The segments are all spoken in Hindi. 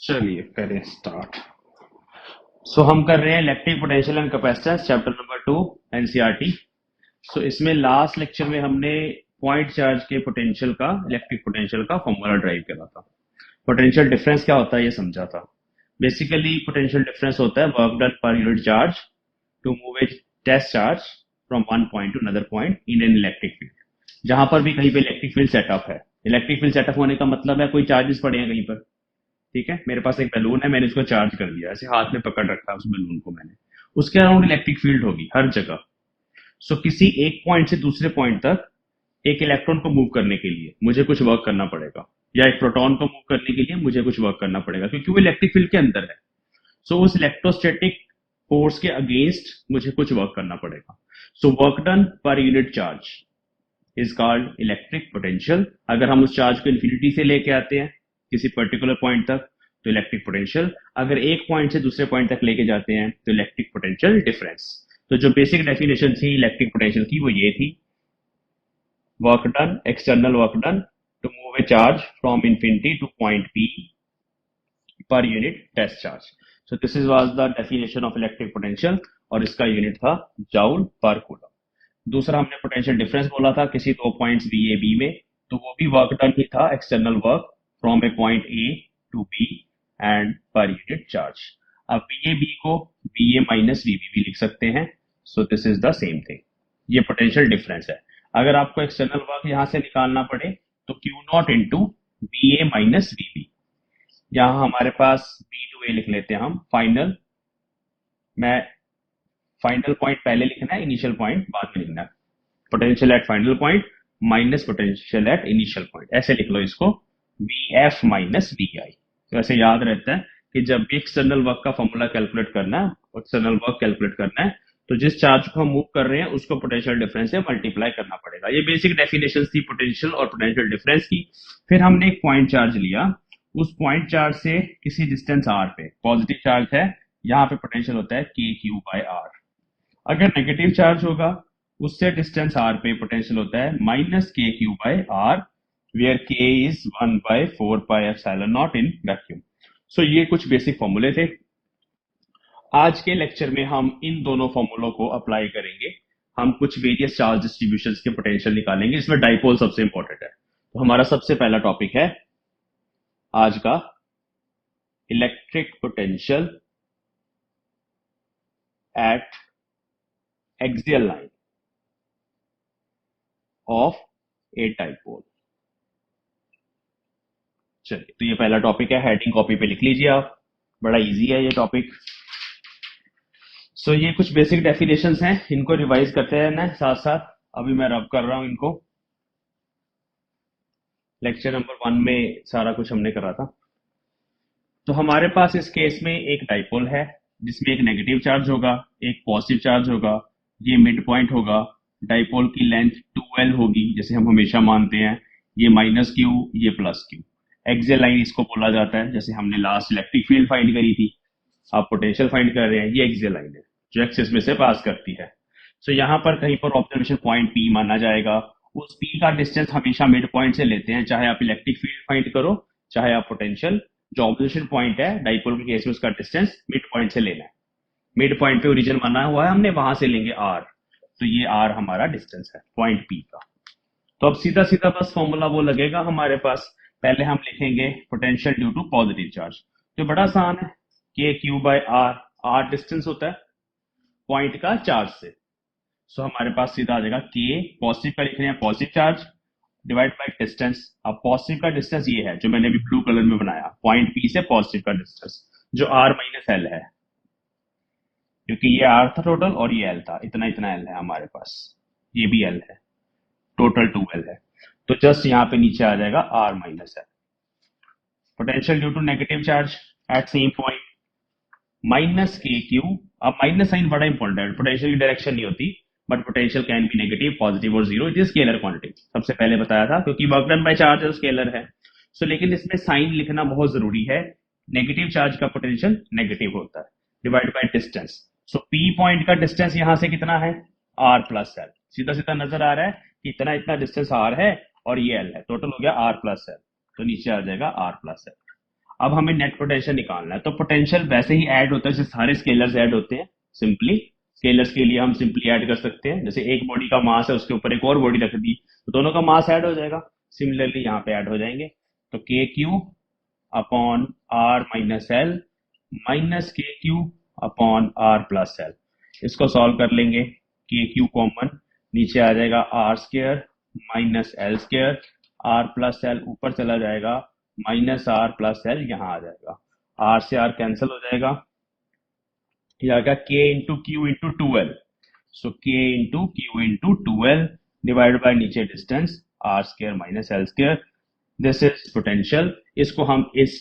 चलिए करें स्टार्ट। हम कर रहे हैं electric potential and capacitance chapter number 2 NCERT. इसमें लास्ट लेक्चर में हमने पॉइंट चार्ज के पोटेंशियल का इलेक्ट्रिक पोटेंशियल का फॉर्मूला ड्राइव करा था। पोटेंशियल डिफरेंस क्या होता है ये समझा था। बेसिकली पोटेंशियल डिफरेंस होता है work done per unit charge to move a test charge from one point to another point in an electric field. जहां पर भी कहीं पे इलेक्ट्रिक फील्ड सेटअप है, इलेक्ट्रिक फील्ड सेटअप होने का मतलब है कोई चार्जेस पड़े हैं कहीं पर। ठीक है, मेरे पास एक बैलून है, मैंने इसको चार्ज कर दिया, ऐसे हाथ में पकड़ रखा है उस बैलून को मैंने, उसके अराउंड इलेक्ट्रिक फील्ड होगी हर जगह। किसी एक पॉइंट से दूसरे पॉइंट तक एक इलेक्ट्रॉन को मूव करने के लिए मुझे कुछ वर्क करना पड़ेगा, या एक प्रोटॉन को मूव करने के लिए मुझे कुछ वर्क करना पड़ेगा, क्योंकि वो इलेक्ट्रिक फील्ड के अंदर है। उस इलेक्ट्रोस्टैटिक फोर्स के अगेंस्ट मुझे कुछ वर्क करना पड़ेगा। Work done per unit charge is called electric potential. अगर हम उस चार्ज को इन्फिनिटी से लेके आते हैं किसी पर्टिकुलर पॉइंट तक तो इलेक्ट्रिक पोटेंशियल, अगर एक पॉइंट से दूसरे पॉइंट तक लेके जाते हैं तो इलेक्ट्रिक पोटेंशियल डिफरेंस। तो जो बेसिक डेफिनेशन थी इलेक्ट्रिक पोटेंशियल की वो ये थी, work done, external work done to move a charge from infinity to point P per unit test charge. This is was the definition of electric potential और इसका यूनिट था जूल पर कूलम। दूसरा हमने पोटेंशियल डिफरेंस बोला था किसी दो पॉइंट्स बी ए बी में, तो वो भी वर्क डन ही था, external work from A point A to B and per unit charge. अब बी ए बी को V A minus V B भी लिख सकते हैं। This is the same thing, ये पोटेंशियल डिफरेंस है। अगर आपको एक्सटर्नल वर्क यहां से निकालना पड़े तो Q naught into V A minus V B, यहां हमारे पास बी टू ए लिख लेते हैं हम फाइनल। मैं फाइनल पॉइंट पहले लिखना है, इनिशियल पॉइंट बाद में लिखना है। Potential at final point minus potential at initial point, ऐसे लिख लो इसको, वी एफ माइनस वी आई। तो ऐसे याद रहता है कि जब भी एक्सटर्नल वर्क का फॉर्मूला कैलकुलेट करना है, एक्सटर्नल वर्क कैलकुलेट करना है, तो जिस चार्ज को हम मूव कर रहे हैं उसको पोटेंशियल डिफरेंस से मल्टीप्लाई करना पड़ेगा। ये बेसिक डेफिनेशन थी पोटेंशियल और पोटेंशियल डिफरेंस की। फिर हमने एक पॉइंट चार्ज लिया, उस पॉइंट चार्ज से किसी डिस्टेंस आर पे पॉजिटिव चार्ज है, यहाँ पे पोटेंशियल होता है के क्यू बाय आर। अगर नेगेटिव चार्ज होगा उससे डिस्टेंस आर पे पोटेंशियल होता है माइनस के क्यू बाय आर, वेयर के is 1/4 pi epsilon not in vacuum. ये कुछ बेसिक फॉर्मूले थे। आज के लेक्चर में हम इन दोनों फॉर्मूलों को अप्लाई करेंगे। हम कुछ वेरियस चार्ज डिस्ट्रीब्यूशंस के पोटेंशियल निकालेंगे, इसमें डाइपोल सबसे इंपॉर्टेंट है। तो हमारा सबसे पहला टॉपिक है आज का electric potential at axial line of a dipole. चलिए, तो ये पहला टॉपिक है, हेडिंग कॉपी पे लिख लीजिए आप, बड़ा इजी है ये टॉपिक। ये कुछ बेसिक डेफिनेशंस हैं, इनको रिवाइज करते हैं ना साथ साथ। अभी मैं रब कर रहा हूं इनको, लेक्चर नंबर 1 में सारा कुछ हमने करा था। तो हमारे पास इस केस में एक डाइपोल है जिसमें एक नेगेटिव चार्ज होगा, एक पॉजिटिव चार्ज होगा, ये मिड पॉइंट होगा, डाइपोल की लेंथ 2L होगी जैसे हम हमेशा मानते हैं, ये माइनस क्यू, ये प्लस क्यू। एक्सियल लाइन इसको बोला जाता है, जैसे हमने लास्ट इलेक्ट्रिक फील्ड फाइंड करी थी, आप पोटेंशियल फाइंड कर रहे हैं, ये एक्सियल लाइन है जो एक्सिस में से पास करती है। यहाँ पर कहीं पर ऑब्जर्वेशन पॉइंट पी माना जाएगा, उस पी का डिस्टेंस हमेशा मिड पॉइंट से लेते हैं, चाहे आप इलेक्ट्रिक फील्ड फाइंड करो चाहे आप पोटेंशियल। जो ऑब्जर्वेशन पॉइंट है डाइपोल के केस में उसका डिस्टेंस मिड पॉइंट से लेना है। मिड पॉइंट पे ओरिजिन माना हुआ है हमने, वहां से लेंगे आर, तो ये आर हमारा डिस्टेंस है पॉइंट पी का। तो अब सीधा सीधा बस फॉर्मूला वो लगेगा हमारे पास। पहले हम लिखेंगे potential due to positive charge, तो बड़ा आसान है, के Q by R, R distance होता है पॉइंट का चार्ज से। हमारे पास सीधा आ जाएगा के, पॉजिटिव का लिख रहे हैं positive charge divide by distance. अब पॉजिटिव का डिस्टेंस ये है जो मैंने अभी ब्लू कलर में बनाया, पॉइंट पी से पॉजिटिव का डिस्टेंस जो आर माइनस एल है, क्योंकि ये आर था टोटल और ये एल था, इतना इतना एल है हमारे पास, ये भी एल है, टोटल 2L है। तो जस्ट यहाँ पे नीचे आ जाएगा R minus L. Potential due to negative charge at same point minus के क्यू। अब माइनस साइन बड़ा इंपॉर्टेंट है, पोटेंशियल की डायरेक्शन नहीं होती, but potential can be negative, positive और zero. It is scalar quantity, सबसे पहले बताया था, क्योंकि work done by charge scalar है। लेकिन इसमें साइन लिखना बहुत जरूरी है, नेगेटिव चार्ज का पोटेंशियल नेगेटिव होता है, divide by distance. P point का डिस्टेंस यहां से कितना है, आर प्लस एल। सीधा सीधा नजर आ रहा है कि इतना इतना डिस्टेंस आर है और ये एल है, टोटल हो गया आर प्लस एल, तो नीचे आ जाएगा आर प्लस एल। अब हमें नेट पोटेंशियल निकालना है। तो पोटेंशियल वैसे ही ऐड होता है जैसे सारे स्केलर्स ऐड होते हैं। सिंपली स्केलर्स के लिए हम सिंपली ऐड कर सकते हैं, जैसे एक बॉडी का मास है उसके ऊपर एक और बॉडी रख दी तो दोनों का मास ऐड हो जाएगा। सिमिलरली यहाँ पे ऐड हो जाएंगे। तो k q upon r minus l minus के q upon r plus l. इसको सॉल्व कर लेंगे। के क्यू कॉमन नीचे आ जाएगा r square minus L square, r plus l ऊपर चला जाएगा माइनस आर प्लस एल यहाँ आ जाएगा, आर से आर कैंसिल हो जाएगा, ये आ गया k into q into two L. So k into q into two l divide by नीचे distance r square minus L square. This is potential. इसको हम इस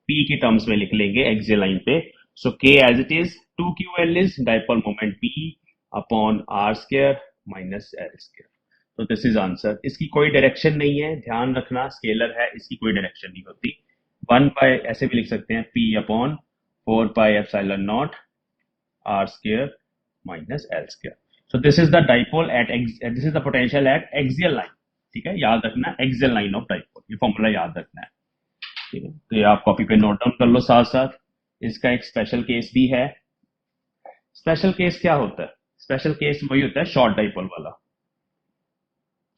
P की टर्म्स में लिख लेंगे एक्सियल लाइन पे। So K as it is 2QL is dipole moment P upon R square minus L square. तो दिस इज आंसर। इसकी कोई डायरेक्शन नहीं है, ध्यान रखना, स्केलर है, इसकी कोई डायरेक्शन नहीं होती। 1 बाय ऐसे भी लिख सकते हैं P upon 4 pi epsilon not R square minus L square. So this is the dipole at this is the potential at axial line. ठीक है, याद रखना एक्सियल लाइन ऑफ डाइपोल, ये फॉर्मूला याद रखना है। ठीक है, तो ये आप कॉपी पे नोट डाउन कर लो। साथ साथ इसका एक स्पेशल केस भी है। स्पेशल केस क्या होता है? स्पेशल केस वही होता है शॉर्ट डाइपोल वाला।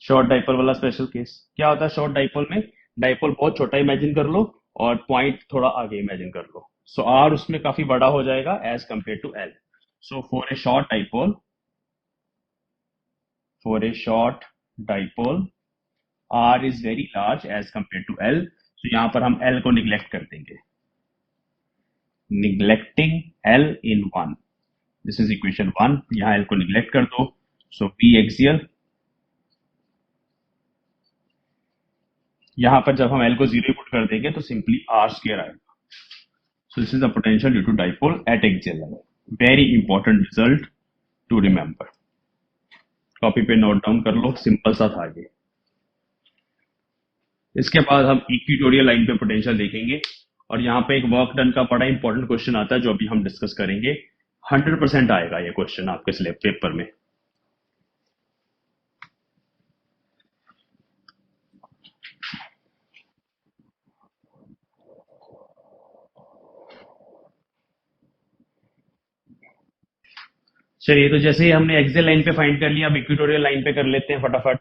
शॉर्ट डाइपोल वाला स्पेशल केस क्या होता है? शॉर्ट डाइपोल में डाइपोल बहुत छोटा इमेजिन कर लो और पॉइंट थोड़ा आगे इमेजिन कर लो। सो आर उसमें काफी बड़ा हो जाएगा as compare to L. So for a short dipole R is very large as compared to L, so यहाँ पर हम L को निगलेक्ट कर देंगे। Neglecting L in 1, this is equation 1, यहाँ L को निगलेक्ट कर दो। So P axial, यहाँ पर जब हम L को 0 पुट कर देंगे तो सिंपली R स्क्वायर आएगा। So this is the potential due to dipole at axial level. Very important result to remember. Copy पे नोट डाउन कर लो, सिंपल सा था ये। इसके बाद हम इक्वेटोरियल लाइन पे पोटेंशियल देखेंगे और यहाँ पे एक वर्क डन का बड़ा इंपॉर्टेंट क्वेश्चन आता है जो अभी हम डिस्कस करेंगे। 100% आएगा ये क्वेश्चन आपके स्लैब पेपर में। चलिए, तो जैसे ही हमने एक्सियल लाइन पे फाइंड कर लिया, अब इक्वेटोरियल लाइन पे कर लेते हैं फटाफट।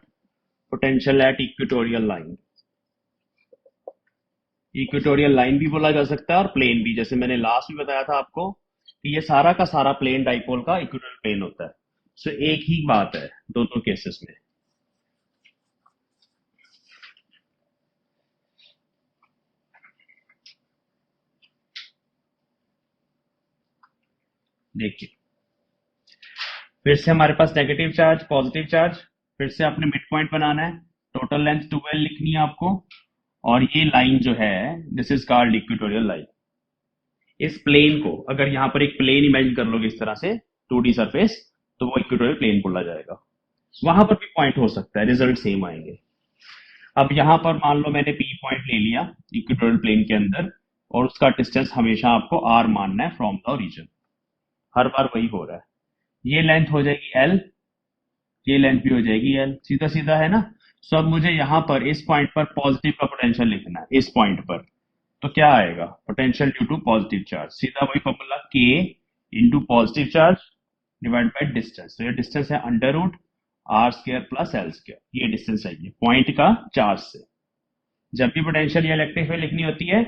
Potential at equatorial line. Equatorial line भी बोला जा सकता है और प्लेन भी, जैसे मैंने लास्ट में बताया था आपको कि ये सारा का सारा प्लेन डाइपोल का इक्वेटोरियल प्लेन होता है। सो एक ही बात है दोनों केसेस में। देखिए, फिर से हमारे पास नेगेटिव चार्ज पॉजिटिव चार्ज, फिर से आपने मिड पॉइंट बनाना है, टोटल लेंथ 12 लिखनी है आपको, और ये लाइन जो है this is called equatorial line. इस प्लेन को अगर यहाँ पर एक प्लेन इमेजिन कर लोगे इस तरह से 2D सरफेस, तो वो इक्वेटोरियल प्लेन बोला जाएगा। वहां पर भी पॉइंट हो सकता है, रिजल्ट सेम आएंगे। अब यहाँ पर मान लो मैंने P पॉइंट ले लिया इक्वेटोरियल प्लेन के अंदर और उसका डिस्टेंस हमेशा आपको R मानना है फ्रॉम द ओरिजिन। हर बार वही हो रहा है। ये लेंथ हो जाएगी L, ये लेंथ भी हो जाएगी L, सीधा सीधा है ना। सो अब मुझे यहाँ पर इस पॉइंट पर पॉजिटिव का पोटेंशियल लिखना है। इस पॉइंट पर तो क्या आएगा? Potential due to positive charge, सीधा वही formula K into positive charge divide by distance. तो ये डिस्टेंस है under root R square plus L square, ये डिस्टेंस चाहिए पॉइंट का चार्ज से। जब भी पोटेंशियल या इलेक्ट्रिक फील्ड लिखनी होती है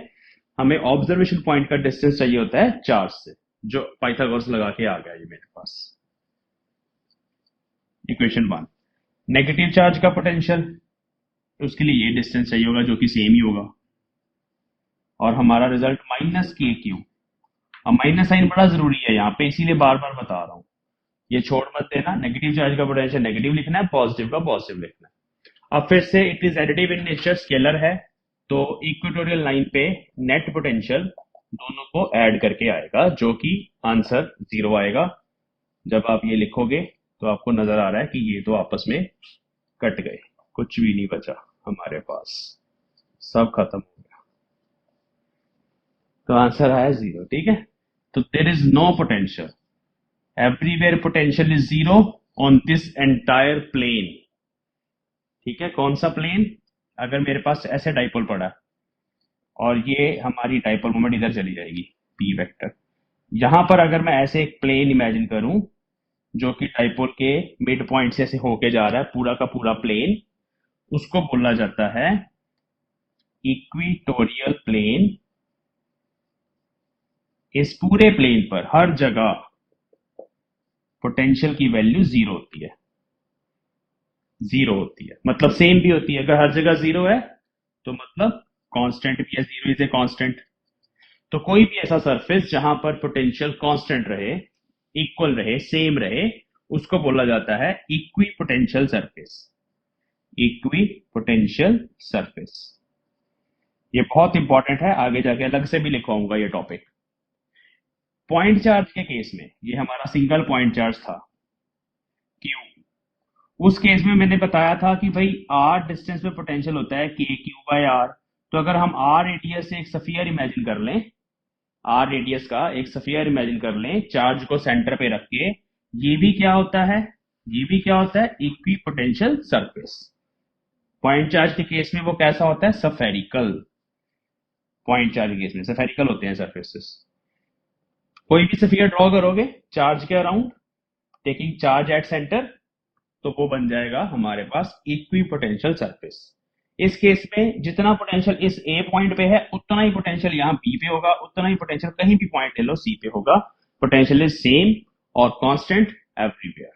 हमें ऑब्जर्वेशन पॉइंट का डिस्टेंस चाहिए होता है चार्ज से, जो पाइथागोरस लगा के आ गया ये मेरे पास। इक्वेशन 1। नेगेटिव चार्ज का पोटेंशियल, उसके लिए ये डिस्टेंस चाहिए होगा जो कि सेम ही होगा, और हमारा रिजल्ट माइनस के क्यू। अब माइनस साइन बड़ा जरूरी है यहाँ पे, इसीलिए बार बार बता रहा हूं, ये छोड़ मत देना। नेगेटिव चार्ज का पोटेंशियल नेगेटिव लिखना है, पॉजिटिव का पॉजिटिव लिखना है। अब फिर से it is additive in nature, scalar है, तो इक्वेटोरियल लाइन पे नेट पोटेंशियल दोनों को ऐड करके आएगा, जो कि आंसर 0 आएगा। जब आप ये लिखोगे तो आपको नजर आ रहा है कि ये तो आपस में कट गए, कुछ भी नहीं बचा हमारे पास, सब खत्म हो गया, तो आंसर आया 0। ठीक है, तो there is no potential, everywhere potential is 0 on this entire plane. ठीक है, कौन सा प्लेन? अगर मेरे पास ऐसे डाइपोल पड़ा और ये हमारी डाइपोल मोमेंट इधर चली जाएगी पी वेक्टर। यहां पर अगर मैं ऐसे एक प्लेन इमेजिन करूं जो कि डाइपोल के मिड पॉइंट से ऐसे होके जा रहा है, पूरा का पूरा प्लेन, उसको बोला जाता है इक्विटोरियल प्लेन। इस पूरे प्लेन पर हर जगह पोटेंशियल की वैल्यू जीरो होती है। जीरो होती है मतलब सेम भी होती है। अगर हर जगह जीरो है तो मतलब कांस्टेंट भी है, जीरो इज ए कांस्टेंट। तो कोई भी ऐसा सरफेस जहां पर पोटेंशियल कांस्टेंट रहे, इक्वल रहे, सेम रहे, उसको बोला जाता है equi potential surface. Equi potential surface, ये बहुत इंपॉर्टेंट है, आगे जाके अलग से भी लिखवाऊंगा ये टॉपिक। पॉइंट चार्ज के केस में ये हमारा सिंगल पॉइंट चार्ज था क्यू। उस केस में मैंने बताया था कि भाई आर डिस्टेंस पे पोटेंशियल होता है के क्यू बाय आर। तो अगर हम आर रेडियस से एक स्फीयर इमेजिन कर लें, आर रेडियस का एक स्फीयर इमेजिन कर लें चार्ज को सेंटर पे रख के, ये भी क्या होता है, ये भी क्या होता है, equi potential surface. Point charge के केस में वो कैसा होता है, सफेरिकल। पॉइंट चार्ज के केस में सफेरिकल होते हैं सरफेसेस। कोई भी स्फीयर ड्रॉ करोगे चार्ज के around, taking charge at centre, तो वो बन जाएगा हमारे पास इक्वी पोटेंशियल सरफेस। इस केस में जितना पोटेंशियल इस ए पॉइंट पे है उतना ही पोटेंशियल यहाँ बी पे होगा, उतना ही पोटेंशियल कहीं भी पॉइंट ले लो सी पे होगा। पोटेंशियल इज सेम और कांस्टेंट एवरीवेयर।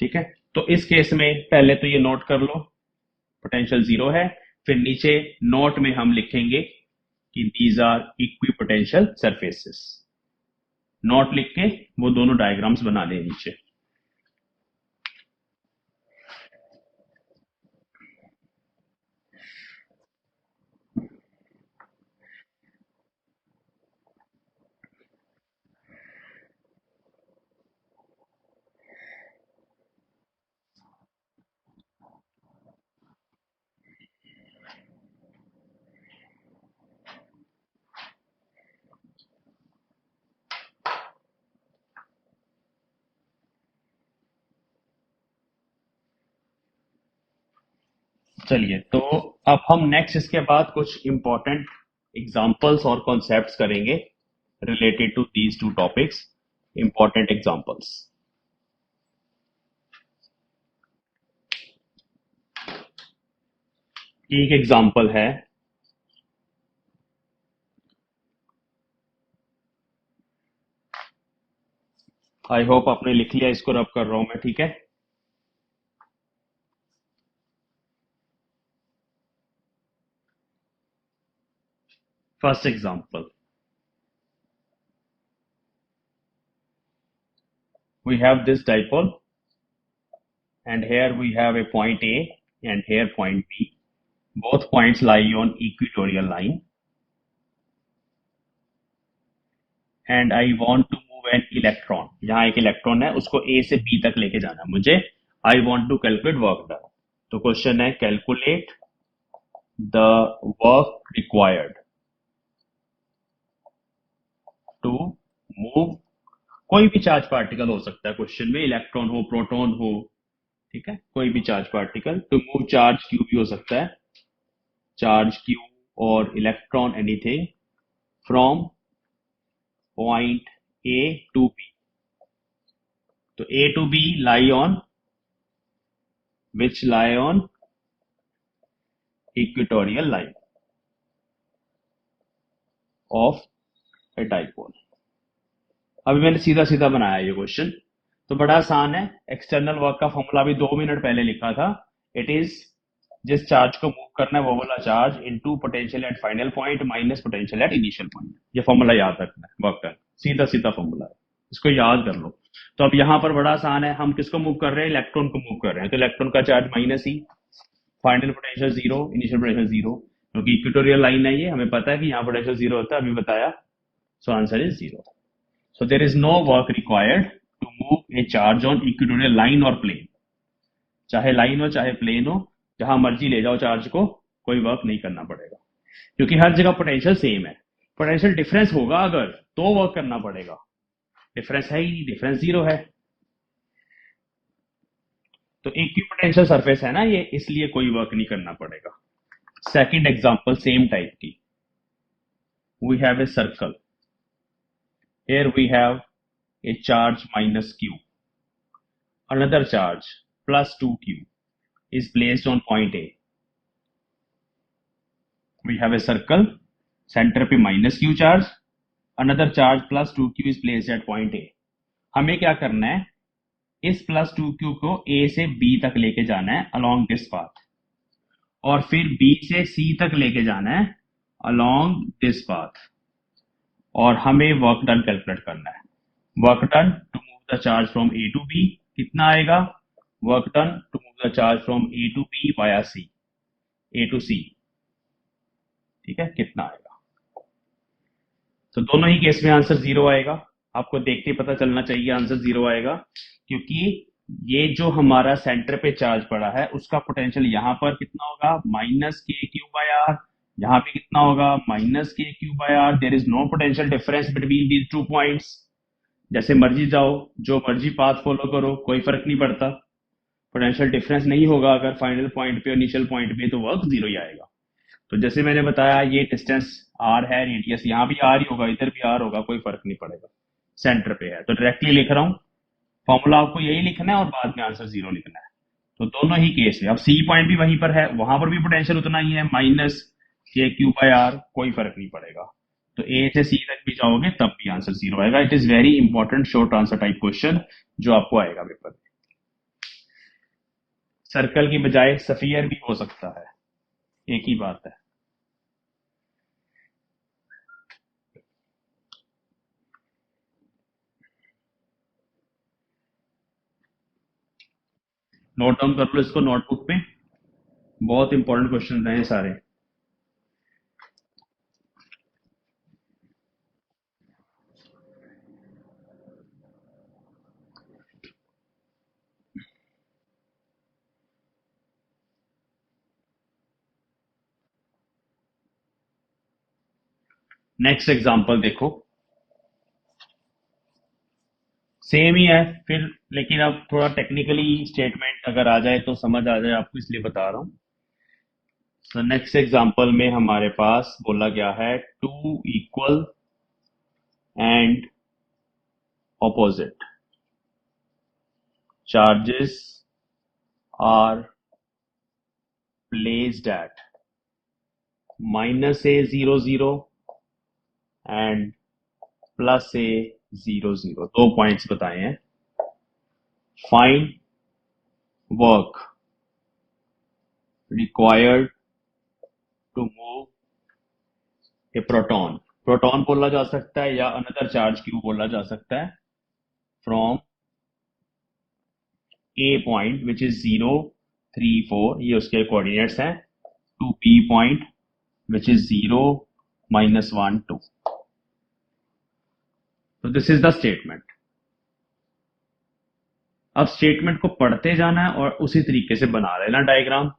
ठीक है, तो इस केस में पहले तो ये नोट कर लो पोटेंशियल जीरो है, फिर नीचे नोट में हम लिखेंगे कि these are equipotential surfaces. Note लिख के वो दोनों डायग्राम्स बना लें नीचे। चलिए, तो अब हम नेक्स्ट इसके बाद कुछ इंपॉर्टेंट एग्जांपल्स और कॉन्सेप्ट्स करेंगे related to these two topics. Important examples, एक एग्जांपल है आई होप आपने लिख लिया, इसको रब कर रहा हूं मैं, ठीक है। First example, we have this dipole and here we have a point A and here point B. Both points lie on equatorial line and I want to move an electron. यहाँ एक इलेक्ट्रॉन है, उसको A से B तक लेके जाना है मुझे। I want to calculate work done. तो क्वेश्चन है calculate the work required to move, कोई भी चार्ज पार्टिकल हो सकता है क्वेश्चन में, इलेक्ट्रॉन हो, प्रोटॉन हो, ठीक है, कोई भी charge particle. To move charge q भी हो सकता है, चार्ज क्यू और electron anything from point A to B. तो A to B lie on which lie on equatorial line of a dipole. अभी मैंने सीधा सीधा बनाया ये क्वेश्चन, तो बड़ा आसान है। एक्सटर्नल वर्क का फॉर्मूला भी 2 मिनट पहले लिखा था। इट इज जिस चार्ज को मूव करना है वो वाला charge into potential at final point minus potential at initial point. ये फॉर्मूला याद रखना है, वर्क का सीधा सीधा फॉर्मूला है, इसको याद कर लो। तो अब यहाँ पर बड़ा आसान है, हम किसको मूव कर रहे हैं, इलेक्ट्रॉन को मूव कर रहे हैं, तो इलेक्ट्रॉन का चार्ज माइनस ही, final potential zero, initial potential zero, क्योंकि इक्वेटोरियल लाइन है ये, हमें पता है कि यहाँ पोटेंशियल जीरो होता है, अभी बताया। सो answer is zero. So there is no work required to move a charge on equatorial line or plane. चाहे लाइन हो चाहे प्लेन हो, जहां मर्जी ले जाओ चार्ज को, कोई वर्क नहीं करना पड़ेगा, क्योंकि हर जगह पोटेंशियल सेम है। पोटेंशियल डिफरेंस होगा अगर तो वर्क करना पड़ेगा, डिफरेंस है ही नहीं, डिफरेंस जीरो है। तो इक्वी पोटेंशियल सरफेस है ना ये, इसलिए कोई वर्क नहीं करना पड़ेगा। सेकंड एग्जांपल सेम टाइप की, we have a circle. Here we have a charge minus q. Another charge plus 2q is placed on point A. We have a circle, center पे minus q charge, another charge plus 2q is placed at point A. हमें क्या करना है, इस plus 2q को A से B तक लेके जाना है along this path, और फिर B से C तक लेके जाना है along this path, और हमें वर्क डन कैलकुलेट करना है. Work done to move the charge from A to B कितना आएगा? Work done to move the charge from A to B via C, A to C, ठीक है, कितना आएगा? तो दोनों ही केस में आंसर 0 आएगा. आपको देखते ही पता चलना चाहिए आंसर 0 आएगा, क्योंकि ये जो हमारा सेंटर पे चार्ज पड़ा है उसका पोटेंशियल यहाँ पर कितना होगा? माइनस के क्यू बाय आर. यहाँ पे कितना होगा? माइनस के Q by R. There is no potential difference between these two points. जैसे मर्जी जाओ, जो मर्जी पाथ फॉलो करो, कोई फर्क नहीं पड़ता. पोटेंशियल डिफरेंस नहीं होगा अगर फाइनल पॉइंट पे और इनिशियल पॉइंट पे, तो वर्क 0 ही आएगा. तो जैसे मैंने बताया, ये डिस्टेंस r है, रेडियस यहाँ भी r ही होगा, इधर भी r होगा, कोई फर्क नहीं पड़ेगा, सेंटर पे है. तो डायरेक्टली लिख रहा हूँ, फॉर्मूला आपको यही लिखना है और बाद में आंसर 0 लिखना है. तो दोनों ही केस में, अब सी पॉइंट भी वहीं पर है, वहां पर भी पोटेंशियल उतना ही है, माइनस के क्यू बाय आर, कोई फर्क नहीं पड़ेगा. तो ए से सी तक भी जाओगे तब भी आंसर 0 आएगा. It is very important short answer type question जो आपको आएगा पेपर में. सर्कल की बजाय सफियर भी हो सकता है, एक ही बात है. नोट डाउन कर लो इसको नोटबुक पे, बहुत इंपॉर्टेंट क्वेश्चन रहे सारे. नेक्स्ट एग्जांपल देखो, सेम ही है फिर, लेकिन अब थोड़ा टेक्निकली स्टेटमेंट अगर आ जाए तो समझ आ जाए आपको, इसलिए बता रहा हूं. तो नेक्स्ट एग्जांपल में हमारे पास बोला गया है two equal and opposite charges are placed at minus A 0 0 and plus A 0 0. 2 points बताए हैं. Find work required to move a proton. Proton बोला जा सकता है या अनदर चार्ज क्यू बोला जा सकता है, from A point which is 0 3 4, ये उसके कोऑर्डिनेट्स हैं, to B point which is 0 -1 2. तो दिस इज द स्टेटमेंट. अब स्टेटमेंट को पढ़ते जाना है और उसी तरीके से बना लेना डायग्राम.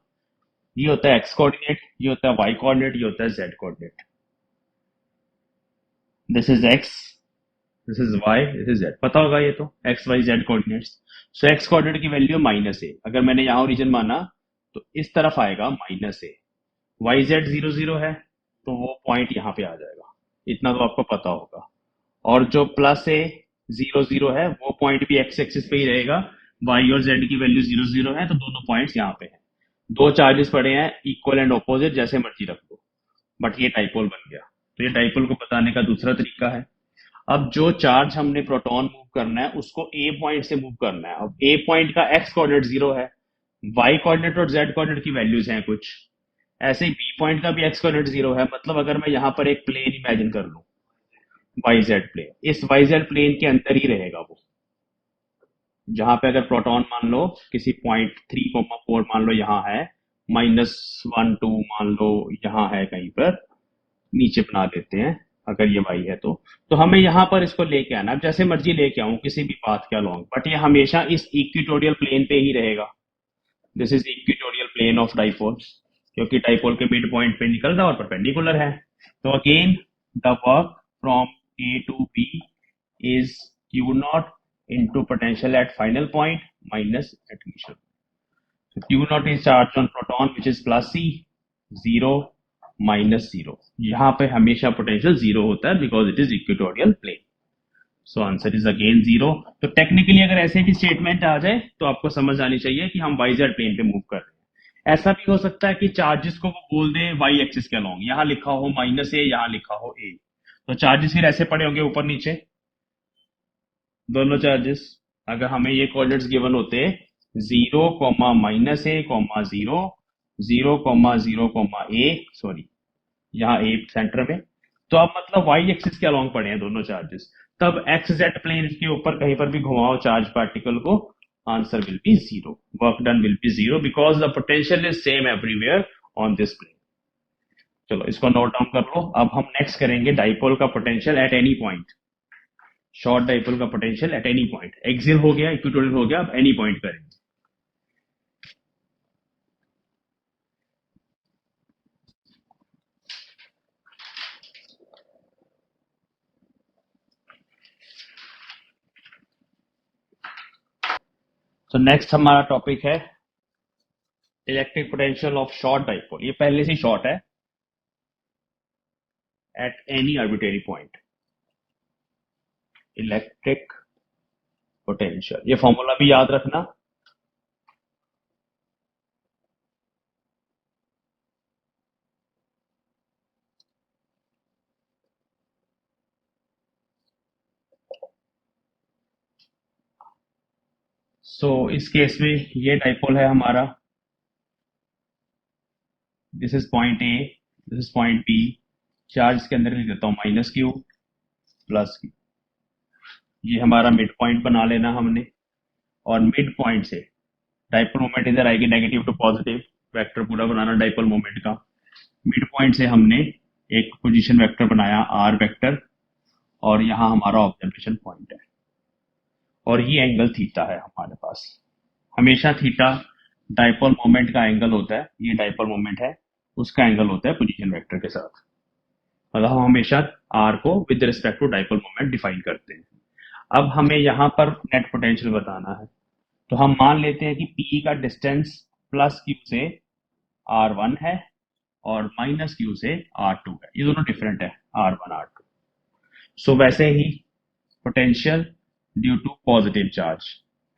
ये होता है एक्स कोऑर्डिनेट, ये होता है वाई कोऑर्डिनेट, ये होता है Z coordinate. This is X, this is Y, this is Z. पता होगा ये तो X Y Z coordinates. So X coordinate की वैल्यू माइनस ए. अगर मैंने यहाँ ओरिजिन माना तो इस तरफ आएगा माइनस ए. वाई जेड 0 0 है तो वो पॉइंट यहाँ पे आ जाएगा, इतना तो आपको पता होगा. और जो प्लस ए 0 0 है वो पॉइंट भी एक्स एक्सिस पे ही रहेगा. वाई और जेड की वैल्यू 0 0 है तो दोनों पॉइंट्स यहाँ पे हैं. दो चार्जेस पड़े हैं, इक्वल एंड ऑपोजिट, जैसे मर्जी रख दो, बट ये डाइपोल बन गया. तो ये डाइपोल को बताने का दूसरा तरीका है. अब जो चार्ज हमने प्रोटॉन मूव करना है उसको ए पॉइंट से मूव करना है. अब ए पॉइंट का एक्स कोऑर्डिनेट 0 है, वाई कोऑर्डिनेट और जेड कोऑर्डिनेट की वैल्यूज हैं कुछ, ऐसे ही बी पॉइंट का भी एक्स कोऑर्डिनेट 0 है. मतलब अगर मैं यहाँ पर एक प्लेन इमेजिन कर लूं, वाई जेड प्लेन, इस वाई जेड प्लेन के अंदर ही रहेगा वो. जहां पे अगर प्रोटॉन मान लो किसी पॉइंट 3,4 मान लो यहाँ है, -1 2 मान लो यहाँ है कहीं पर, नीचे बना देते हैं अगर ये वाई है तो हमें यहाँ पर इसको लेके आना. अब जैसे मर्जी लेके आऊं किसी भी पाथ के अलोंग, बट ये हमेशा इस इक्वेटोरियल प्लेन पे ही रहेगा. This is equatorial plane of dipole, क्योंकि डाइपोल के मिड पॉइंट पे निकल रहा है और परपेंडिकुलर है. तो again the work from A to B is Q nought into potential at final point minus at initial. So Q naught is charged on proton which is plus C 0 -0। यहाँ पे हमेशा पोटेंशियल 0 होता है because it is equatorial plane. So answer is again 0। तो टेक्निकली अगर ऐसे भी स्टेटमेंट आ जाए तो आपको समझ आनी चाहिए कि हम YZ प्लेन पे मूव कर रहे हैं। ऐसा भी हो सकता है कि चार्जेस को वो बोल दे वाई एक्सिस के अलोंग, यहाँ लिखा हो -A, यहाँ लिखा हो A, तो चार्जेस फिर ऐसे पड़े होंगे ऊपर नीचे दोनों चार्जेस। अगर हमें ये कोऑर्डिनेट्स गिवन होते 0, -A, 0, 0, 0, A, सॉरी यहाँ A सेंटर में, तो अब मतलब वाई एक्सिस के अलोंग पड़े हैं दोनों चार्जेस। तब एक्स जेड प्लेन के ऊपर कहीं पर भी घुमाओ चार्ज पार्टिकल को, answer will be 0, work done will be 0 because the potential is same everywhere on this plane. चलो इसको नोट डाउन कर लो। अब हम नेक्स्ट करेंगे डाइपोल का potential at any point. Short dipole का potential at any point, axial हो गया, इक्वेटोरियल हो गया, अब एनी पॉइंट करेंगे। तो नेक्स्ट हमारा टॉपिक है electric potential of short dipole. ये पहले से शॉर्ट है, at any arbitrary point electric potential. ये फॉर्मूला भी याद रखना। सो इस केस में ये डाइपोल है हमारा, this is point A, this is point B. Charge के अंदर लिख देता हूं -Q +Q। ये हमारा मिड पॉइंट बना लेना हमने, और मिड पॉइंट से डाइपोल मोमेंट इधर आएगी नेगेटिव टू पॉजिटिव, वेक्टर पूरा बनाना डाइपोल मोमेंट का। मिड पॉइंट से हमने एक पोजीशन वेक्टर बनाया R वेक्टर, और यहाँ हमारा ऑब्जर्वेशन पॉइंट है, और ये एंगल थीटा है हमारे पास। हमेशा थीटा डाइपोल मोमेंट का एंगल होता है, ये डाइपोल मोमेंट है, उसका एंगल होता है पोजीशन वेक्टर के साथ। मतलब हम हमेशा R को with respect to dipole moment define करते हैं। अब हमें यहाँ पर नेट पोटेंशियल बताना है, तो हम मान लेते हैं कि P का डिस्टेंस +Q से R1 है और -Q से R2 है, ये दोनों डिफरेंट है R1 R2। सो वैसे ही potential due to positive charge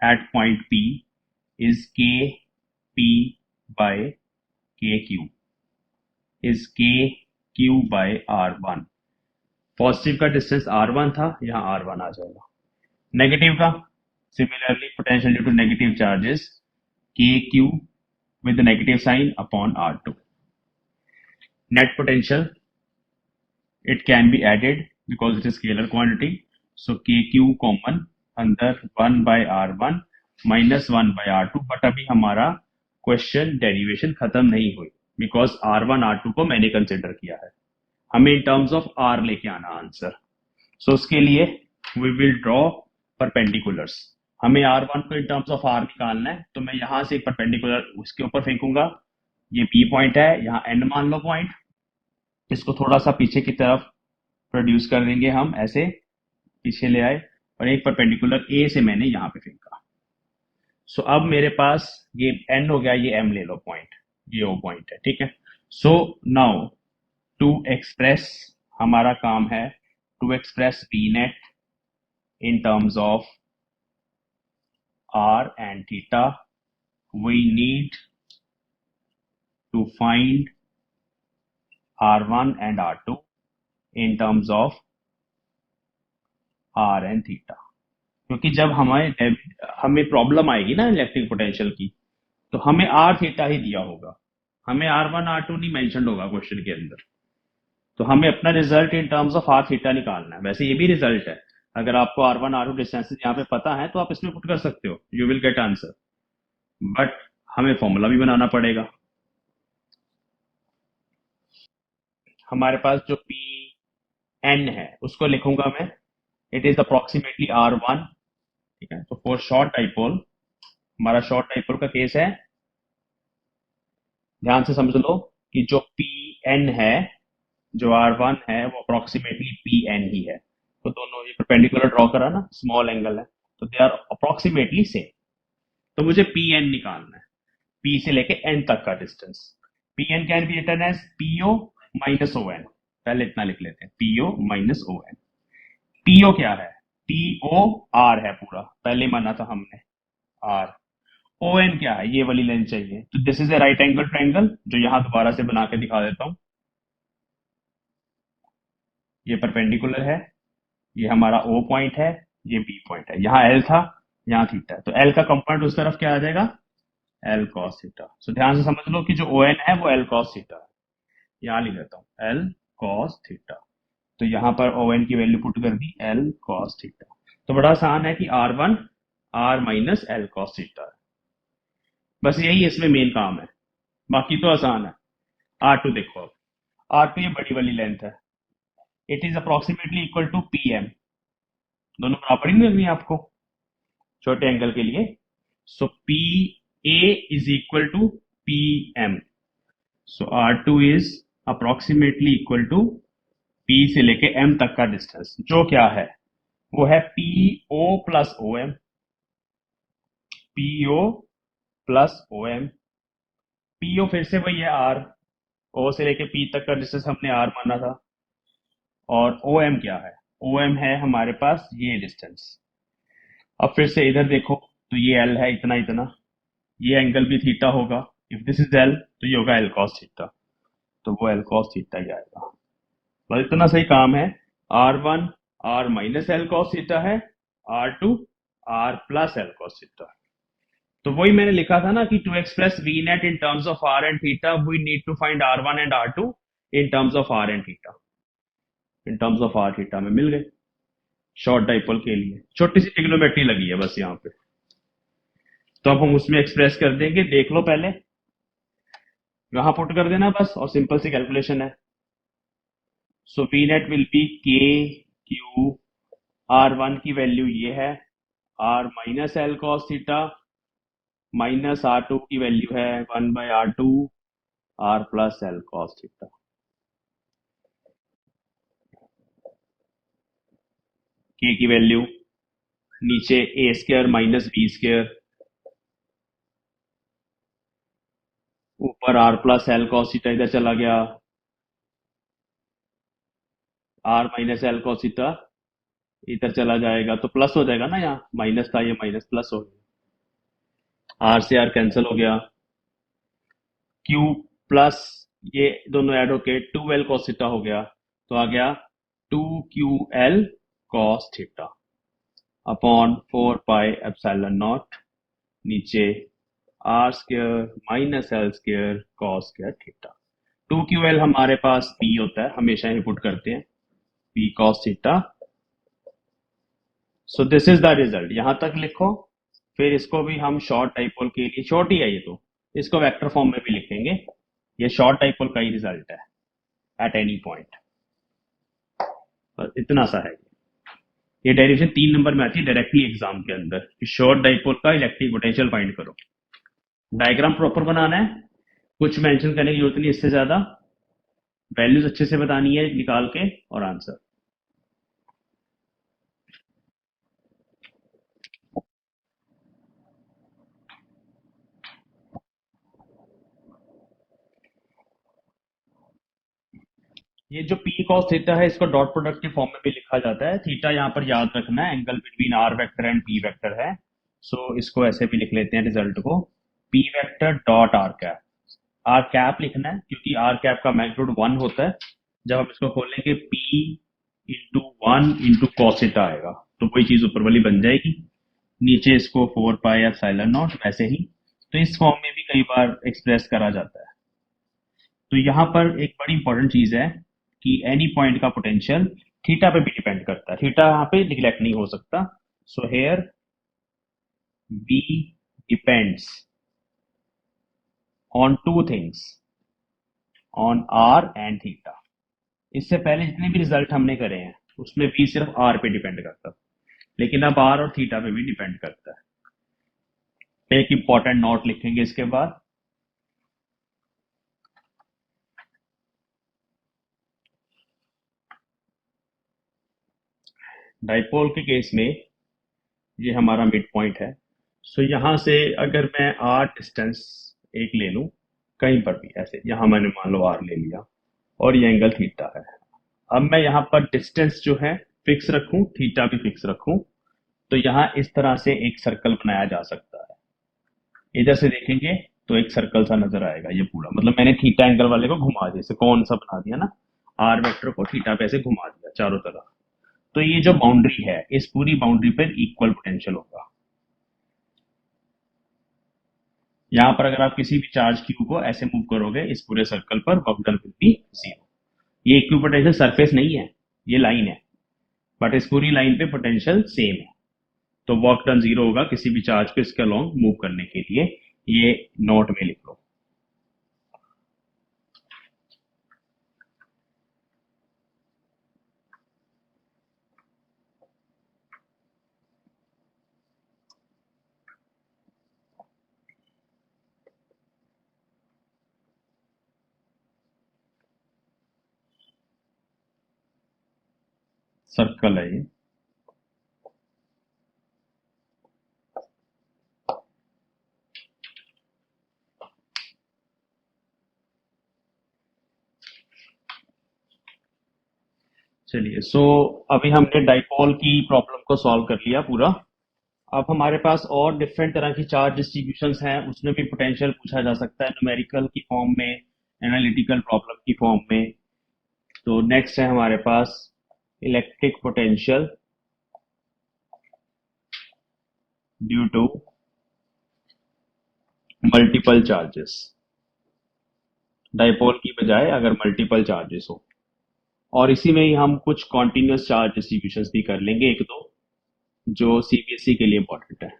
at point P is Kp by Kq is Kq by R1। Positive का डिस्टेंस R1 था, यहाँ R1 आ जाएगा। नेगेटिव का similarly potential due to negative charges Kq with the negative sign upon R2। Net potential, it can be added because it is scalar quantity, so Kq common अंदर 1 by R1 -1 by R2। But अभी हमारा क्वेश्चन डेरिवेशन खत्म नहीं हुई बिकॉज R1 R2 को मैंने कंसिडर किया है, हमें इन टर्म्स ऑफ R लेके आना आंसर। सो उसके लिए वी विल ड्रॉ परपेंडिकुलर्स। हमें R1 को इन टर्म्स ऑफ R निकालना है, तो मैं यहां से एक परपेंडिकुलर उसके ऊपर फेंकूंगा। ये P पॉइंट है, यहाँ N मान लो पॉइंट, इसको थोड़ा सा पीछे की तरफ प्रोड्यूस कर देंगे हम, ऐसे पीछे ले आए, और एक परपेंडिकुलर A से मैंने यहाँ पे फेंका। सो अब मेरे पास ये N हो गया, ये M ले लो पॉइंट, ये O पॉइंट है, ठीक है। सो नाउ टू एक्सप्रेस, हमारा काम है to express V net in terms of R and theta, we need to find R1 and R2 in terms of R and theta। क्योंकि जब हमें प्रॉब्लम आएगी ना इलेक्ट्रिक पोटेंशियल की, तो हमें R थीटा ही दिया होगा, हमें R1 R2 नहीं मेंशन होगा क्वेश्चन के अंदर। तो हमें अपना result in terms of R theta निकालना है। वैसे ये भी रिजल्ट है, अगर आपको R1 R2 डिस्टेंसेस यहाँ पे पता है तो आप इसमें पुट कर सकते हो, you will get answer, but हमें फॉर्मूला भी बनाना पड़ेगा। हमारे पास जो पी एन है उसको लिखूंगा मैं, इट इज अप्रोक्सीमेटली R1, ठीक है। तो फॉर शॉर्ट डाइपोल, हमारा शॉर्ट डाइपोल का केस है, ध्यान से समझ लो कि जो पी एन है, जो R1 है, वो अप्रोक्सीमेटली पी एन ही है। तो दोनों ये परपेंडिकुलर ड्रॉ करा ना, स्मॉल एंगल है, तो दे आर अप्रोक्सीमेटली सेम। तो मुझे पी एन निकालना है, पी से लेके एन तक का distance. P N can be written as PO minus O N, पहले इतना लिख लेते हैं, P O minus O N. PO क्या है? टी ओ आर है पूरा, पहले माना था हमने आर। ओ एन क्या है? ये वाली लेंथ चाहिए, तो this is a right angle triangle, जो यहां दोबारा से बना के दिखा देता हूं। ये परपेंडिकुलर है, ये हमारा ओ पॉइंट है, ये बी पॉइंट है, यहाँ एल था, यहाँ थीटा है, तो एल का कंपोनेंट उस तरफ क्या आ जाएगा? L cos theta. सो ध्यान से समझ लो कि जो ओ एन है वो एल कॉस थीटा है। यहाँ लिख देता हूँ एल कॉस थीटा। तो यहाँ पर ओ एन की वैल्यू पुट कर दी एल कॉस थीटा। तो बड़ा आसान है कि R one are minus L cos theta है, बस यही इसमें मेन काम है, बाकी तो आसान है। आर टू देखो, अब आर टू ये बड़ी वाली लेंथ है, it is approximately equal to P M. दोनों बराबर ही नहीं लग रही आपको छोटे एंगल के लिए? So P A is equal to P M. So r two is approximately equal to P से लेके एम तक का डिस्टेंस, जो क्या है वो है P O plus O M. P O plus O M. P O फिर से वही है आर, ओ से लेके पी तक का डिस्टेंस हमने आर माना था। और ओ एम क्या है? ओ एम है हमारे पास ये डिस्टेंस। अब फिर से इधर देखो, तो ये एल है इतना इतना, ये एंगल भी थीटा होगा। इफ दिस इज एल तो ये होगा एल कॉस थीटा, तो वो एल कॉस थीटा ही आएगा। बस इतना सही काम है। R one are minus L cos theta है, r two are plus L cos theta. तो वही मैंने लिखा था ना कि to express V net in terms of r and theta we need to find r one and r two in terms of r and theta. In terms of r theta में मिल गए शॉर्ट डाइपोल के लिए। छोटी सी ट्रिग्नोमेट्री लगी है बस यहाँ पे, तो अब हम उसमें एक्सप्रेस कर देंगे। देख लो पहले, वहां पुट कर देना बस, और सिंपल सी कैलकुलेशन है। So V net will be K Q, R one की वैल्यू ये है R minus L cos theta, minus R two की वैल्यू है one by R two are plus L cos theta. K की वैल्यू नीचे A square minus B square, ऊपर R plus L cos theta इधर चला गया, R minus L cos theta इधर चला जाएगा, तो प्लस हो जाएगा ना, यहाँ माइनस था ये माइनस प्लस हो गया, आर से आर कैंसिल हो गया, क्यू प्लस ये दोनों ऐड होके टू एल कॉस थीटा हो गया, तो आ गया two q l cos theta upon four pi epsilon naught, नीचे r square minus l square cos square theta. Two q l हमारे पास पी होता है, हमेशा ही पुट करते हैं P cos theta. So this is the result, यहां तक लिखो। फिर इसको भी हम शॉर्ट डाइपोल के लिए, शॉर्ट ही है ये तो, इसको वेक्टर फॉर्म में भी लिखेंगे। ये शॉर्ट डाइपोल का ही रिजल्ट है एट एनी पॉइंट, बस इतना सा है। ये डेरिवेशन 3 नंबर में आती है डायरेक्टली एग्जाम के अंदर कि शॉर्ट डाइपोल का इलेक्ट्रिक पोटेंशियल फाइंड करो। डायग्राम प्रॉपर बनाना है, कुछ मेंशन करने की जरूरत नहीं इससे ज्यादा, वैल्यूज अच्छे से बतानी है निकाल के और आंसर। ये जो पी कॉस थीटा है इसको डॉट प्रोडक्ट के फॉर्म में भी लिखा जाता है। थीटा यहाँ पर याद रखना है, angle between R vector and P vector है। सो इसको ऐसे भी लिख लेते हैं रिजल्ट को, P vector dot R cap. R cap लिखना है क्योंकि आर कैप का मैग्नीट्यूड 1 होता है। जब हम इसको खोलेंगे P into one into cos theta आएगा, तो वही चीज ऊपर वाली बन जाएगी, नीचे इसको फोर पाई एप्सिलॉन नॉट वैसे ही। तो इस फॉर्म में भी कई बार एक्सप्रेस करा जाता है। तो यहाँ पर एक बड़ी इंपॉर्टेंट चीज है कि एनी पॉइंट का पोटेंशियल थीटा पे भी डिपेंड करता है, थीटा यहाँ पे निगलेक्ट नहीं हो सकता। So here B depends on two things, on R and theta. इससे पहले जितने भी रिजल्ट हमने करे हैं उसमें बी सिर्फ आर पे डिपेंड करता था, लेकिन अब आर और थीटा पे भी डिपेंड करता है। एक इंपॉर्टेंट नोट लिखेंगे इसके बाद, डाइपोल के केस में ये हमारा मिड पॉइंट है। सो यहां से अगर मैं आर डिस्टेंस एक ले लूं कहीं पर भी, ऐसे यहां मैंने मान लो आर ले लिया, और ये एंगल थीटा है। अब मैं यहाँ पर डिस्टेंस जो है फिक्स रखूं, थीटा भी फिक्स रखूं, तो यहाँ इस तरह से एक सर्कल बनाया जा सकता है। इधर से देखेंगे तो एक सर्कल सा नजर आएगा ये पूरा, मतलब मैंने थीटा एंगल वाले को घुमा दिया, जैसे कौन सा बना दिया ना, आर वेक्टर को थीटा पे ऐसे घुमा दिया चारों तरफ। तो ये जो बाउंड्री है, इस पूरी बाउंड्री पर इक्वल पोटेंशियल होगा। यहाँ पर अगर आप किसी भी चार्ज क्यू को ऐसे मूव करोगे इस पूरे सर्कल पर, work done will B zero. ये इक्वी पोटेंशियल सरफेस नहीं है, ये लाइन है, बट इस पूरी लाइन पे पोटेंशियल सेम है, तो वर्क डन जीरो होगा किसी भी चार्ज को इसके अलोंग मूव करने के लिए। ये नोट में लिख लो। सर्कल है ये। चलिए, सो अभी हमने डाइपोल की प्रॉब्लम को सॉल्व कर लिया पूरा। अब हमारे पास और डिफरेंट तरह की चार्ज डिस्ट्रीब्यूशंस हैं, उसमें भी पोटेंशियल पूछा जा सकता है, न्यूमेरिकल की फॉर्म में, एनालिटिकल प्रॉब्लम की फॉर्म में। तो नेक्स्ट है हमारे पास electric potential due to multiple charges. Dipole की बजाय अगर मल्टीपल चार्जेस हो, और इसी में ही हम कुछ कॉन्टिन्यूस चार्ज डिस्ट्रीब्यूशंस भी कर लेंगे एक दो, जो सीबीएसई के लिए इंपॉर्टेंट है,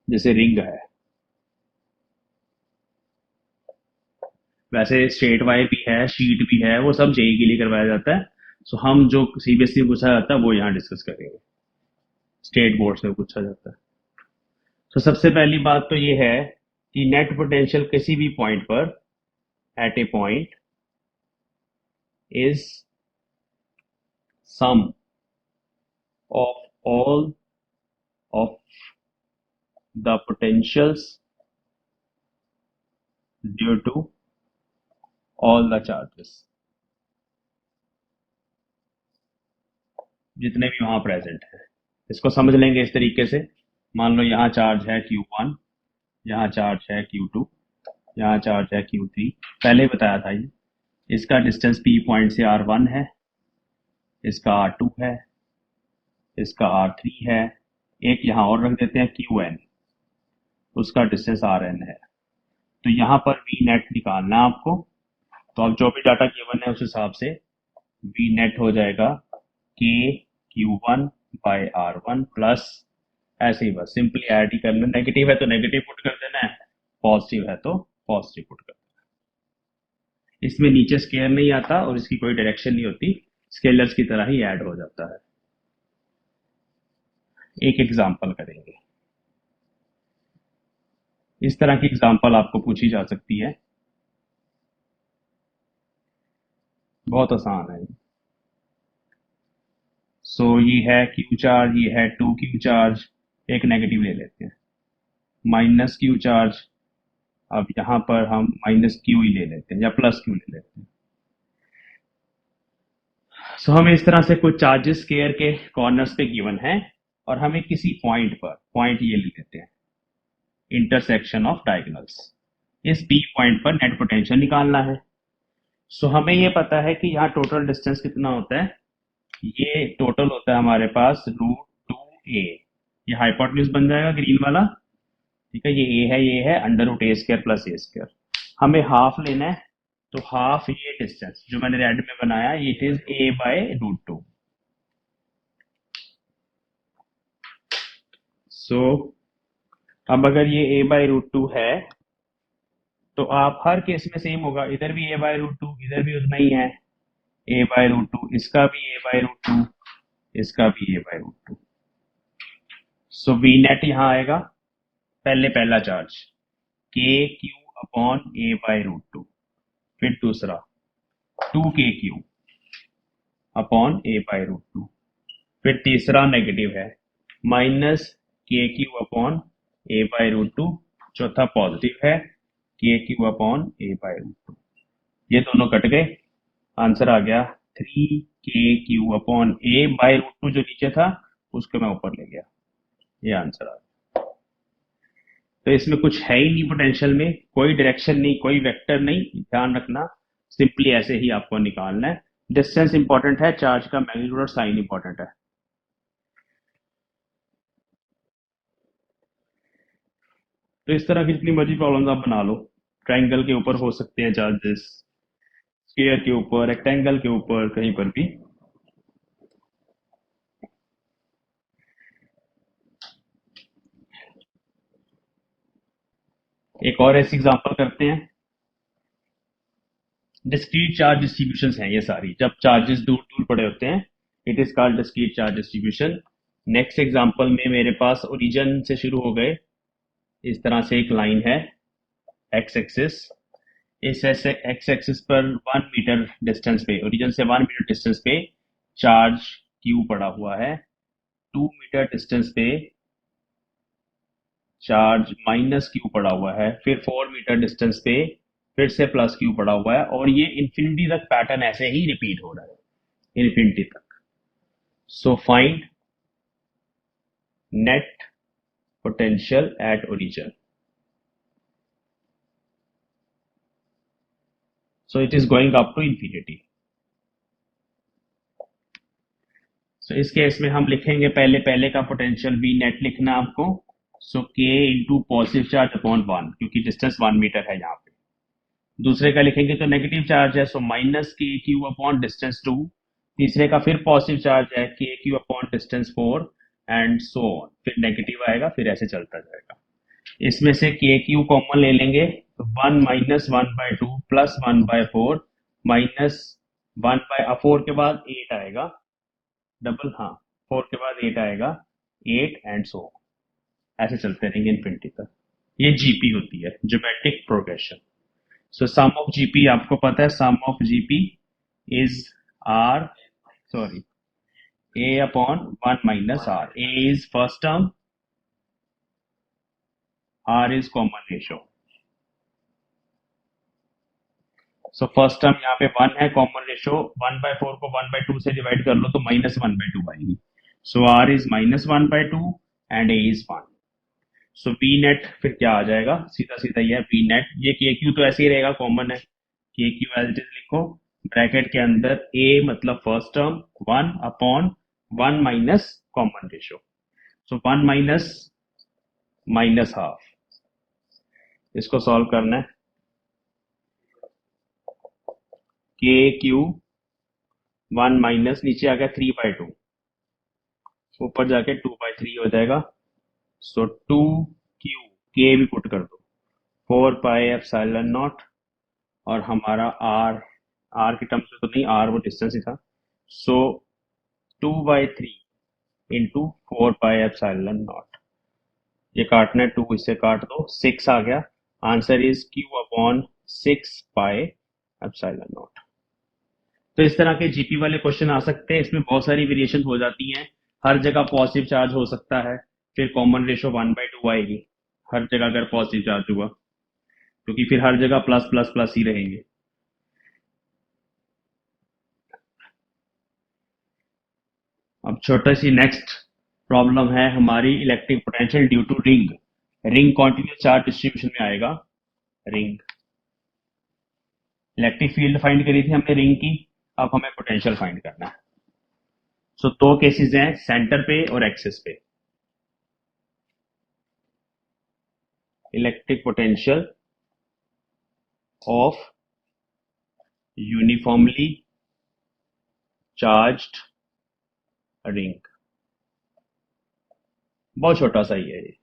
जैसे रिंग है। वैसे स्ट्रेट वायर भी है, शीट भी है, वो सब जेई के लिए करवाया जाता है। सो हम जो सीबीएसई में पूछा जाता है वो यहाँ डिस्कस करेंगे, स्टेट बोर्ड से पूछा जाता है। तो सबसे पहली बात तो ये है कि नेट पोटेंशियल किसी भी पॉइंट पर, at a point, is sum of all of the potentials due to all the charges, जितने भी वहां प्रेजेंट है। इसको समझ लेंगे इस तरीके से। मान लो यहाँ चार्ज है Q1, यहाँ चार्ज है Q2, यहाँ चार्ज है Q3। पहले ही बताया था ये। इसका डिस्टेंस P पॉइंट से R1 है, इसका R2 है, इसका R3 है, एक यहाँ और रख देते हैं Qn, उसका डिस्टेंस Rn है। तो यहाँ पर V नेट निकालना है आपको। तो अब जो भी डाटा गिवन है उस हिसाब से V नेट हो जाएगा K Q1 bye R1 plus, ऐसे ही बस सिंपली ऐड ही करना। नेगेटिव है तो नेगेटिव पुट कर देना है, पॉजिटिव है तो पॉजिटिव पुट कर देना है। इसमें नीचे स्केयर नहीं आता और इसकी कोई डायरेक्शन नहीं होती, स्केलर्स की तरह ही ऐड हो जाता है। एक एग्जांपल करेंगे, इस तरह की एग्जांपल आपको पूछी जा सकती है, बहुत आसान है। सो ये है क्यू चार्ज, ये है 2Q चार्ज, एक नेगेटिव ले लेते हैं, माइनस क्यू चार्ज। अब यहाँ पर हम माइनस क्यू ही ले लेते हैं या प्लस क्यू ले लेते हैं। सो हमें इस तरह से कुछ चार्जेस स्केयर के कॉर्नर्स पे गिवन है, और हमें किसी पॉइंट पर, पॉइंट ये ले लेते हैं, इंटरसेक्शन ऑफ डायगोनल्स, इस पी पॉइंट पर नेट पोटेंशियल निकालना है। सो हमें ये पता है कि यहाँ टोटल डिस्टेंस कितना होता है, ये टोटल होता है हमारे पास √2a। ये हाइपोटेन्यूज बन जाएगा ग्रीन वाला, ठीक है। ये a है, ये है √a² प्लस a²। हमें हाफ लेना है, तो हाफ ये डिस्टेंस जो मैंने रेड में बनाया, इट इज a/√2। सो अब अगर ये a/√2 है, तो आप हर केस में सेम होगा, इधर भी a/√2, इधर भी उतना ही है a/√2, इसका भी a/√2, इसका भी a/√2। सो वी नेट यहाँ आएगा, पहले पहला चार्ज KQ/a/√2, फिर दूसरा 2KQ/a/√2, फिर तीसरा नेगेटिव है -KQ/a/√2, चौथा पॉजिटिव है KQ/a/√2। ये दोनों कट गए, आंसर आ गया 3 k upon a by root two, जो नीचे था उसको मैं ऊपर ले गया, ये आंसर आ गया। तो इसमें कुछ है ही नहीं, पोटेंशियल में कोई डायरेक्शन नहीं, कोई वेक्टर नहीं, ध्यान रखना, सिंपली ऐसे ही आपको निकालना है। डिस्टेंस इंपॉर्टेंट है, चार्ज का मैग्नीट्यूड और साइन इंपॉर्टेंट है। तो इस तरह की जितनी मर्जी प्रॉब्लम्स आप बना लो, ट्रायंगल के ऊपर हो सकते हैं चार्जेस, स्फीयर के ऊपर, रेक्टेंगल के ऊपर, कहीं पर भी। एक और ऐसी एग्जांपल करते हैं। डिस्क्रीट चार्ज डिस्ट्रीब्यूशंस हैं ये सारी, जब चार्जेस दूर दूर पड़े होते हैं, it is called discrete charge distribution. Next example में मेरे पास ओरिजिन से शुरू हो गए, इस तरह से एक लाइन है एक्स एक्सिस, इस एक्स एक्सिस पर 1 मीटर डिस्टेंस पे, ओरिजिन से 1 मीटर डिस्टेंस पे चार्ज क्यू पड़ा हुआ है, 2 मीटर डिस्टेंस पे चार्ज माइनस क्यू पड़ा हुआ है, फिर 4 मीटर डिस्टेंस पे फिर से प्लस क्यू पड़ा हुआ है, और ये इन्फिनिटी तक पैटर्न ऐसे ही रिपीट हो रहा है, इन्फिनिटी तक। So find net potential at origin. So it is going up to infinity. So इस केस में हम लिखेंगे, पहले पहले का पोटेंशियल वी नेट लिखना आपको। सो k into positive charge upon 1, क्योंकि डिस्टेंस 1 मीटर है यहाँ पे। दूसरे का लिखेंगे तो नेगेटिव चार्ज है, सो माइनस के क्यू अपॉन डिस्टेंस 2। तीसरे का फिर पॉजिटिव चार्ज है, के q upon distance 4, and so on, फिर नेगेटिव आएगा, फिर ऐसे चलता जाएगा। इसमें से के क्यू कॉमन ले लेंगे, तो 1 - 1/2 प्लस 1/4 माइनस 1/4 के बाद 8 आएगा, डबल, हाँ, 4 के बाद 8 आएगा, 8 एंड सो, ऐसे चलते रहेंगे इन्फिनिटी तक। ये जीपी होती है, geometric progression. So sum of GP आपको पता है, sum of GP is r, sorry, a upon 1 - आर। A is first term, r is common ratio. So first term यहाँ पे 1 है, कॉमन रेशो 1/4 को 1/2 से डिवाइड कर लो तो -1/2 आएगी। So r is -1/2 and a is 1। So V net फिर क्या आ जाएगा, सीधा सीधा ये वी नेट, ये के क्यू तो ऐसे ही रहेगा, कॉमन है, के क्यू एज इट इज लिखो, ब्रैकेट के अंदर ए मतलब first term 1 upon 1 minus common ratio, so 1 minus minus half. इसको सॉल्व करना है, के क्यू 1 माइनस, नीचे आ गया 3/2, ऊपर जाके 2/3 हो जाएगा। सो 2 क्यू, के भी पुट कर दो, 4 पाई एप्सिलॉन नॉट, और हमारा आर, आर के टर्म्स में तो नहीं, आर वो डिस्टेंस ही था। सो 2/3 इंटू 4 पाई एप्सिलॉन नॉट, ये काटना है, 2 इससे काट दो, 6 आ गया। Answer is Q upon 6 pi epsilon not. तो इस तरह के जीपी वाले क्वेश्चन आ सकते हैं, इसमें बहुत सारी वेरिएशन हो जाती हैं, हर जगह पॉजिटिव चार्ज हो सकता है, फिर कॉमन रेशो 1/2 आएगी, हर जगह अगर पॉजिटिव चार्ज हुआ, क्योंकि फिर हर जगह प्लस प्लस प्लस ही रहेंगे। अब छोटा सी नेक्स्ट प्रॉब्लम है हमारी, electric potential due to ring. Ring continuous charge distribution में आएगा। रिंग, इलेक्ट्रिक फील्ड फाइंड करी थी हमने रिंग की, अब हमें पोटेंशियल फाइंड करना है। सो दो केसेस हैं, सेंटर पे और एक्सिस पे। Electric potential of uniformly charged ring, बहुत छोटा सा ही है ये,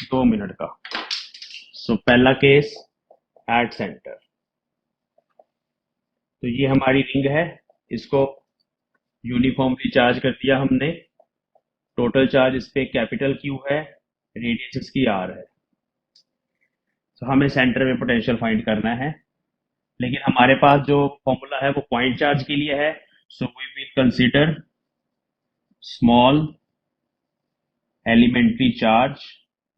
2 मिनट का। सो पहला केस एट सेंटर, तो ये हमारी रिंग है, इसको यूनिफॉर्मली चार्ज कर दिया हमने, टोटल चार्ज इस पे कैपिटल क्यू है, रेडियस इसकी आर है। तो हमें सेंटर में पोटेंशियल फाइंड करना है, लेकिन हमारे पास जो फॉर्मूला है वो पॉइंट चार्ज के लिए है। So we will consider small elementary charge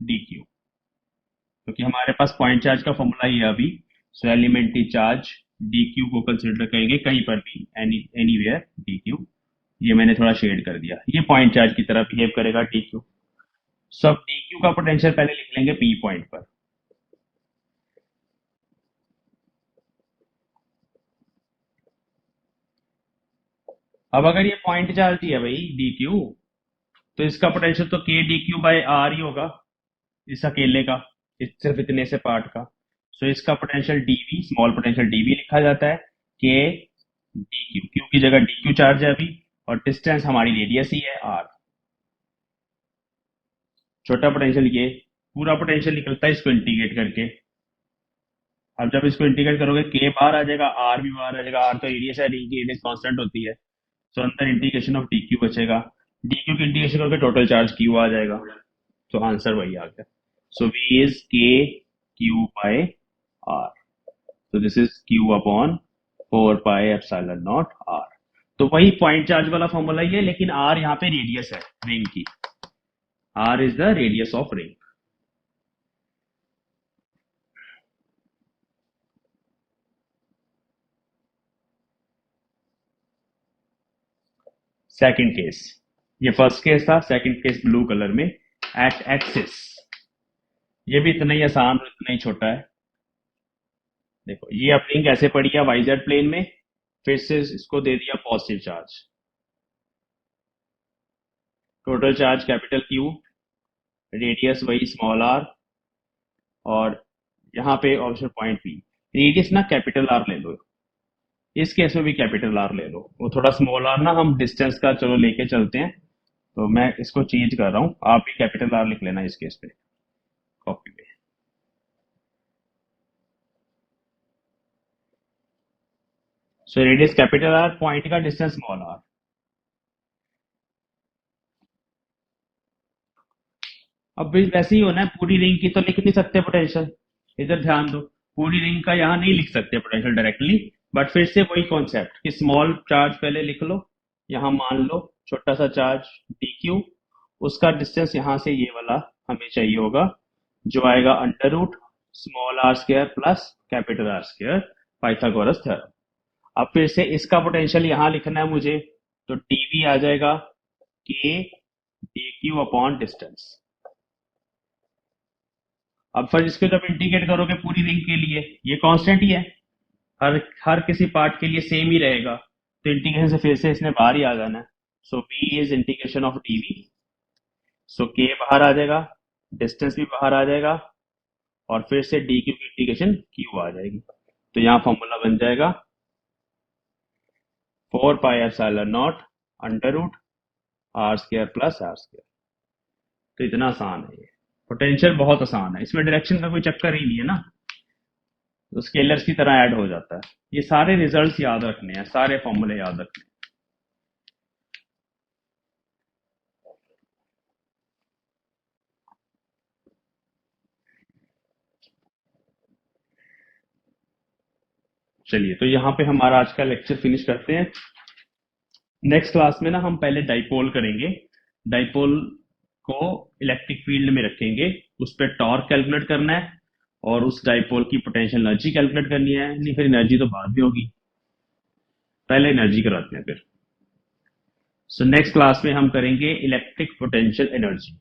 D Q, क्योंकि हमारे पास पॉइंट चार्ज का फॉर्मूला ही है अभी। So elementary charge D Q को कंसिडर करेंगे कहीं पर भी, एनीवेयर डी क्यू। ये मैंने थोड़ा शेड कर दिया, ये पॉइंट चार्ज की तरह बिहेव करेगा डी क्यू। सब डी क्यू का पोटेंशियल पहले लिख लेंगे पी पॉइंट पर। अब अगर ये पॉइंट चार्ज ही है भाई डी क्यू, तो इसका पोटेंशियल तो के डी क्यू बाई आर ही होगा, इस अकेले का, सिर्फ इतने से पार्ट का। सो इसका potential DV, small potential DV लिखा जाता है, के डी क्यू, क्यू की जगह डी क्यू चार्ज है अभी, और डिस्टेंस हमारी रेडियस ही है आर। छोटा पोटेंशियल ये, पूरा पोटेंशियल निकलता है इसको इंटीग्रेट करके। अब जब इसको इंटीग्रेट करोगे के बाहर आ जाएगा, आर भी बाहर आ जाएगा, आर तो रेडियस है, डी की रेडियस कांस्टेंट होती है। सो अंदर इंटीग्रेशन ऑफ डी क्यू बचेगा, डी क्यू की इंटीग्रेशन करके टोटल चार्ज क्यू आ जाएगा। तो आंसर वही आ गया। So V is K Q by R. तो this is Q upon 4 pi epsilon not R. तो वही पॉइंट चार्ज वाला फॉर्मूला ही है, लेकिन आर यहाँ पे रेडियस है रिंग की, R is the radius of ring. Second case, ये फर्स्ट केस था, सेकंड केस ब्लू कलर में, एट एक्सिस। ये भी इतना ही आसान और इतना ही छोटा है। देखो ये अब रिंग ऐसे पड़ी है वाईजेड प्लेन में, फिर से इसको दे दिया positive charge, total charge capital Q, radius वही स्मॉल आर, और यहाँ पे ऑप्शन पॉइंट पी। रेडियस ना कैपिटल आर ले लो, इस केस में भी कैपिटल आर ले लो, वो थोड़ा स्मॉल आर ना हम डिस्टेंस का चलो लेके चलते हैं, तो मैं इसको चेंज कर रहा हूँ, आप भी कैपिटल आर लिख लेना इस केस पे कॉपी पे। So radius capital R, point का डिस्टेंस स्मॉल आर। अब भी वैसे ही होना है, पूरी रिंग की तो लिख नहीं सकते पोटेंशियल, इधर ध्यान दो, पूरी रिंग का यहाँ नहीं लिख सकते पोटेंशियल डायरेक्टली, बट फिर से वही कॉन्सेप्ट कि स्मॉल चार्ज पहले लिख लो, यहाँ मान लो छोटा सा चार्ज डी क्यू, उसका डिस्टेंस यहाँ से ये वाला हमें चाहिए होगा, जो आएगा under root small R square plus capital R square, Pythagoras theorem. अब फिर से इसका पोटेंशियल यहाँ लिखना है मुझे, तो टीवी आ जाएगा के डी क्यू अपॉन डिस्टेंस। अब फिर इसको जब इंटीग्रेट करोगे पूरी रिंग के लिए, ये कांस्टेंट ही है, हर किसी पार्ट के लिए सेम ही रहेगा, तो इंटीग्रेशन से फिर से इसने बाहर ही आ जाना है। So V is integration of dV, so k बाहर आ जाएगा, डिस्टेंस भी बाहर आ जाएगा, और फिर से डी क्यू की इंटीग्रेशन क्यू आ जाएगी। तो यहाँ फॉर्मूला बन जाएगा 4 pi epsilon nought under root R square plus R square. तो इतना आसान है ये, पोटेंशियल बहुत आसान है, इसमें डायरेक्शन का कोई चक्कर ही नहीं है ना, तो स्केलर्स की तरह ऐड हो जाता है। ये सारे रिजल्ट्स याद रखने हैं, सारे फॉर्मूले याद रखने हैं। चलिए, तो यहाँ पे हमारा आज का लेक्चर फिनिश करते हैं। नेक्स्ट क्लास में ना हम पहले डाइपोल करेंगे, डाइपोल को इलेक्ट्रिक फील्ड में रखेंगे, उस पर टॉर्क कैलकुलेट करना है, और उस डाइपोल की पोटेंशियल एनर्जी कैलकुलेट करनी है। नहीं, फिर एनर्जी तो बाद में होगी, पहले एनर्जी कराते हैं फिर। सो नेक्स्ट क्लास में हम करेंगे इलेक्ट्रिक पोटेंशियल एनर्जी।